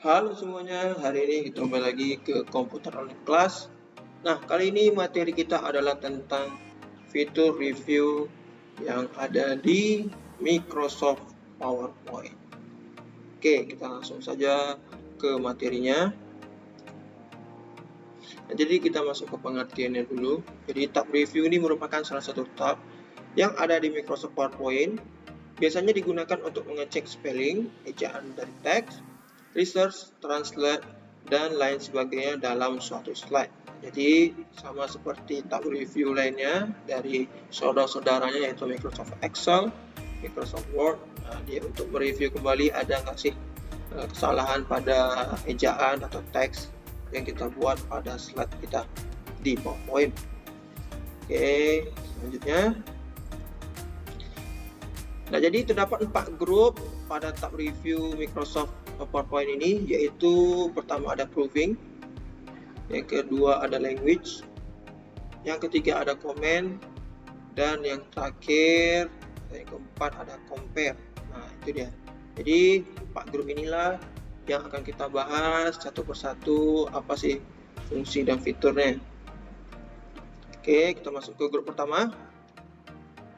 Halo semuanya, hari ini kita kembali lagi ke Komputer Online Class. Nah, kali ini materi kita adalah tentang fitur review yang ada di Microsoft PowerPoint. Oke, kita langsung saja ke materinya. Nah, jadi kita masuk ke pengertiannya dulu. Jadi tab review ini merupakan salah satu tab yang ada di Microsoft PowerPoint. Biasanya digunakan untuk mengecek spelling, ejaan dari teks, research, translate, dan lain sebagainya dalam suatu slide. Jadi sama seperti tab review lainnya dari saudara-saudaranya yaitu Microsoft Excel, Microsoft Word. Nah, dia untuk mereview kembali ada nggak sih kesalahan pada ejaan atau teks yang kita buat pada slide kita di PowerPoint. Oke, selanjutnya. Nah, jadi terdapat 4 grup pada tab review Microsoft PowerPoint ini, yaitu pertama ada proving, yang kedua ada language, yang ketiga ada comment, dan yang terakhir, yang keempat ada compare. Nah, itu dia. Jadi 4 grup inilah yang akan kita bahas satu persatu apa sih fungsi dan fiturnya. Oke, kita masuk ke grup pertama,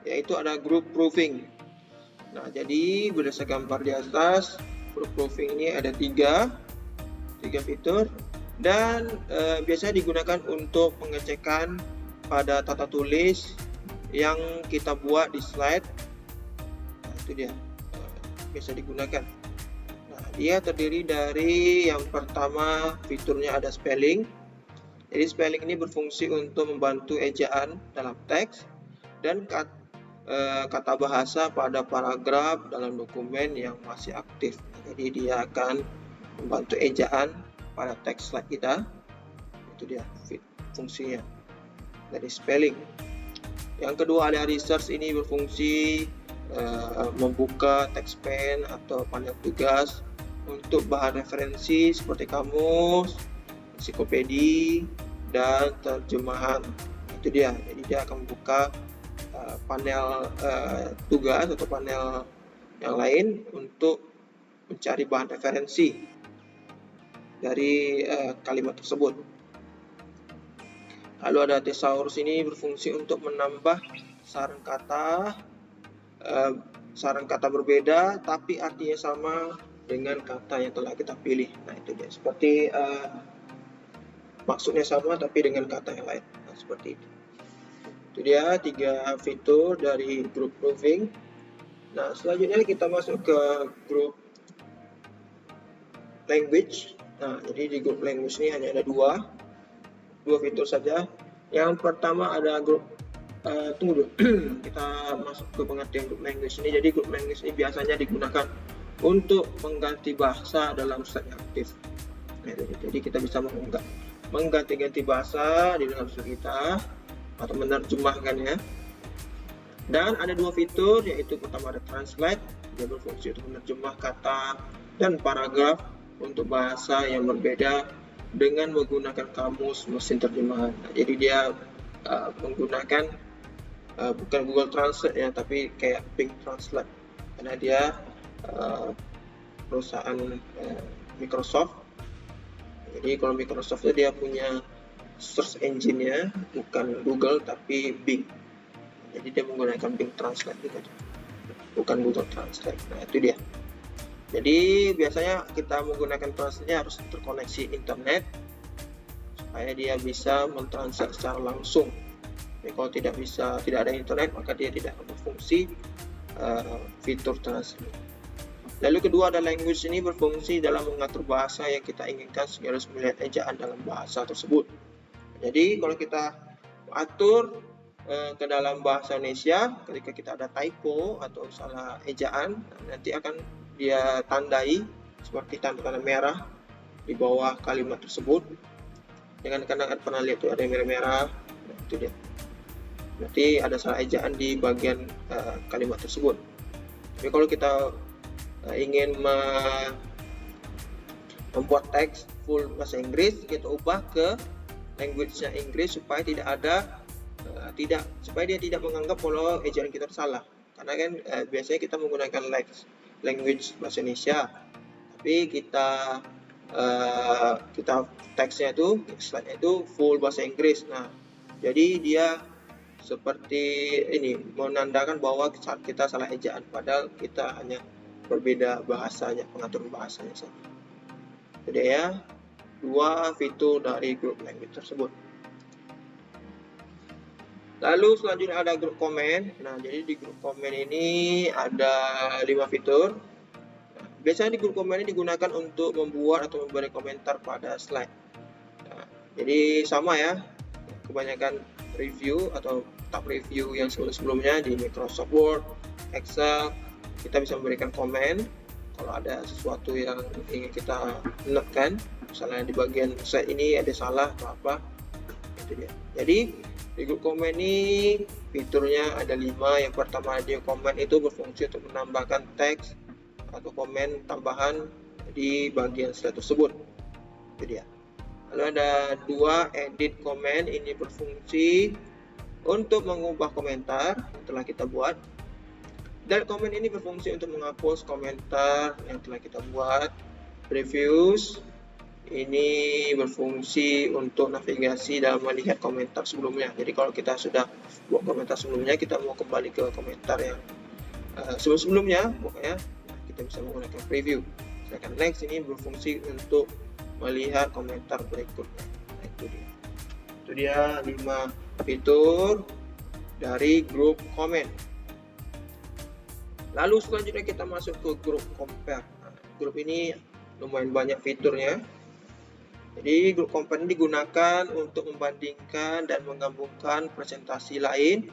yaitu ada grup proving. Nah, jadi berdasarkan gambar di atas, grup proving ini ada tiga fitur dan biasanya digunakan untuk pengecekan pada tata tulis yang kita buat di slide. Nah, itu dia biasa digunakan. Nah, dia terdiri dari yang pertama fiturnya ada spelling. Jadi spelling ini berfungsi untuk membantu ejaan dalam teks dan kata bahasa pada paragraf dalam dokumen yang masih aktif. Jadi dia akan membantu ejaan pada teks slide kita. Itu dia fungsinya dari spelling. Yang kedua ada research, ini berfungsi membuka teks pen atau panel tugas untuk bahan referensi seperti kamus, ensiklopedia, dan terjemahan. Itu dia. Jadi dia akan membuka panel tugas atau panel yang lain untuk mencari bahan referensi dari kalimat tersebut. Lalu ada thesaurus, ini berfungsi untuk menambah sarang kata berbeda tapi artinya sama dengan kata yang telah kita pilih. Nah, itu dia, seperti maksudnya sama tapi dengan kata yang lain. Nah, seperti itu. Itu dia 3 fitur dari grup proving. Nah, selanjutnya kita masuk ke grup language. Nah, jadi di grup language ini hanya ada dua fitur saja. Yang pertama ada grup tunggu dulu. Kita masuk ke pengertian grup language ini. Jadi grup language ini biasanya digunakan untuk mengganti bahasa dalam slide yang aktif. Nah, jadi kita bisa mengganti-ganti bahasa di dalam slide kita atau menerjemahkannya. Dan ada 2 fitur, yaitu pertama ada translate, dia berfungsi untuk menerjemah kata dan paragraf untuk bahasa yang berbeda dengan menggunakan kamus mesin terjemahan. Nah, jadi dia menggunakan bukan Google Translate ya, tapi kayak Bing Translate, karena dia perusahaan Microsoft. Jadi kalau Microsoft itu dia punya search engine-nya bukan Google tapi Bing. Jadi dia menggunakan Bing Translate gitu, bukan Google Translate. Nah, itu dia. Jadi biasanya kita menggunakan translate-nya harus terkoneksi internet supaya dia bisa mentranslate secara langsung. Jadi kalau tidak ada internet, maka dia tidak akan berfungsi fitur translate. Lalu kedua ada language, ini berfungsi dalam mengatur bahasa yang kita inginkan sehingga harus melihat ejaan dalam bahasa tersebut. Jadi kalau kita atur ke dalam bahasa Indonesia, ketika kita ada typo atau salah ejaan, nanti akan dia tandai seperti tanda-tanda merah di bawah kalimat tersebut. Dengan kadang pernah lihat tuh ada yang merah-merah, nah, itu dia. Berarti ada salah ejaan di bagian kalimat tersebut. Tapi kalau kita ingin membuat teks full bahasa Inggris, kita ubah ke language-nya Inggris supaya supaya dia tidak menganggap kalau ejaan kita salah. Karena kan biasanya kita menggunakan language bahasa Indonesia, tapi kita kita teksnya itu, slide-nya itu full bahasa Inggris. Nah, jadi dia seperti ini menandakan bahwa kita salah ejaan, padahal kita hanya berbeda bahasanya, pengaturan bahasanya saja. Jadi ya, 2 fitur dari group language tersebut. Lalu selanjutnya ada group comment. Nah, jadi di group comment ini ada 5 fitur. Nah, biasanya di group comment ini digunakan untuk membuat atau memberi komentar pada slide. Nah, jadi sama ya, kebanyakan review atau tab review yang sebelumnya di Microsoft Word, Excel, kita bisa memberikan komen kalau ada sesuatu yang ingin kita notekan, misalnya di bagian slide ini ada salah atau apa, itu dia. Jadi di grup komen ini fiturnya ada 5. Yang pertama, dia komen itu berfungsi untuk menambahkan teks atau komen tambahan di bagian slide tersebut, itu dia. Lalu ada 2, edit comment, ini berfungsi untuk mengubah komentar yang telah kita buat. Delete comment ini berfungsi untuk menghapus komentar yang telah kita buat. Previews ini berfungsi untuk navigasi dalam melihat komentar sebelumnya. Jadi kalau kita sudah buat komentar sebelumnya, kita mau kembali ke komentar yang sebelum-sebelumnya, pokoknya kita bisa menggunakan preview. Sedangkan next ini berfungsi untuk melihat komentar berikutnya. Nah, itu dia 5 fitur dari grup comment. Lalu selanjutnya kita masuk ke grup compare. Nah, grup ini lumayan banyak fiturnya. Jadi grup compare ini digunakan untuk membandingkan dan menggabungkan presentasi lain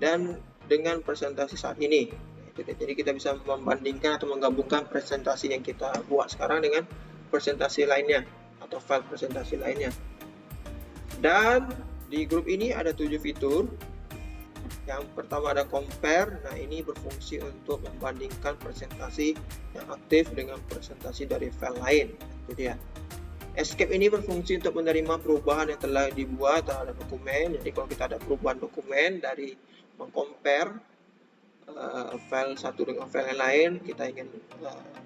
dan dengan presentasi saat ini. Jadi kita bisa membandingkan atau menggabungkan presentasi yang kita buat sekarang dengan presentasi lainnya atau file presentasi lainnya. Dan di grup ini ada 7 fitur. Yang pertama ada compare. Nah, ini berfungsi untuk membandingkan presentasi yang aktif dengan presentasi dari file lain. Itu dia. Escape ini berfungsi untuk menerima perubahan yang telah dibuat terhadap dokumen. Jadi kalau kita ada perubahan dokumen dari mengcompare file satu dengan file yang lain, kita ingin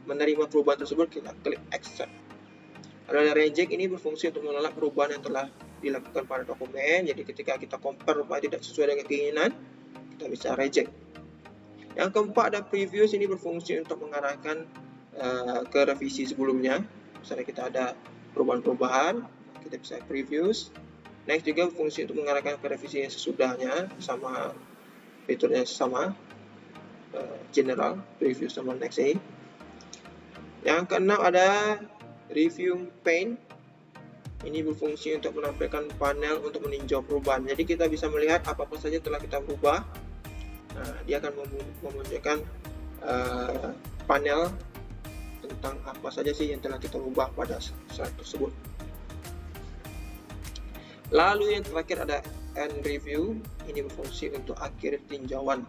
menerima perubahan tersebut, kita klik accept. Lalu ada reject, ini berfungsi untuk menolak perubahan yang telah dilakukan pada dokumen. Jadi ketika kita compare rupanya tidak sesuai dengan keinginan, kita bisa reject. Yang keempat ada previews, ini berfungsi untuk mengarahkan ke revisi sebelumnya. Misalnya kita ada perubahan-perubahan, kita bisa previews. Next juga berfungsi untuk mengarahkan ke revisi yang sesudahnya, sama fiturnya sama, general, preview sama next ini. Yang keenam ada review pane. Ini berfungsi untuk menampilkan panel untuk meninjau perubahan. Jadi kita bisa melihat apa-apa saja telah kita ubah. Nah, dia akan memunculkan panel tentang apa saja sih yang telah kita ubah pada slide tersebut. Lalu yang terakhir ada end review. Ini berfungsi untuk akhir tinjauan.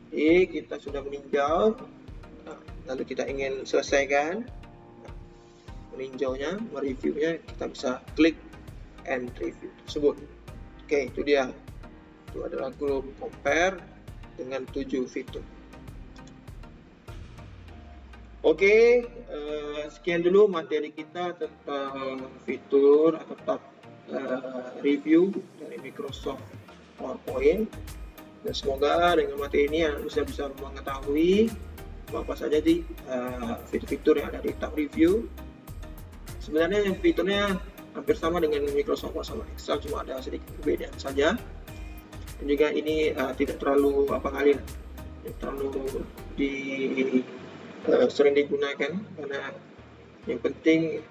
Jadi kita sudah meninjau, lalu kita ingin selesaikan meninjaunya, mereviewnya, kita bisa klik end review tersebut. Oke, itu dia. Itu adalah grup compare dengan 7 fitur. Oke, sekian dulu materi kita tentang fitur atau tab review dari Microsoft PowerPoint. Dan semoga dengan materi ini Anda bisa mengetahui apa saja di fitur-fitur yang ada di tab review. Sebenarnya yang fiturnya hampir sama dengan Microsoft Word sama Excel, cuma ada sedikit perbedaan saja. Dan juga ini tidak terlalu sering digunakan, karena yang penting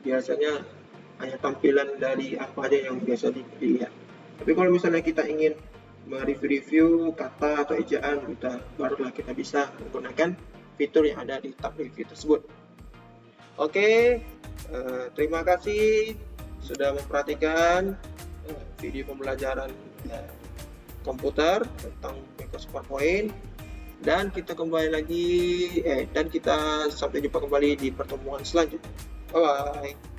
biasanya hanya tampilan dari apa aja yang biasa dilihat. Tapi kalau misalnya kita ingin mereview kata atau ejaan, barulah kita bisa menggunakan fitur yang ada di tab review tersebut. Oke, terima kasih sudah memperhatikan video pembelajaran komputer tentang Microsoft PowerPoint, dan kita kembali lagi dan kita sampai jumpa kembali di pertemuan selanjutnya. Bye bye.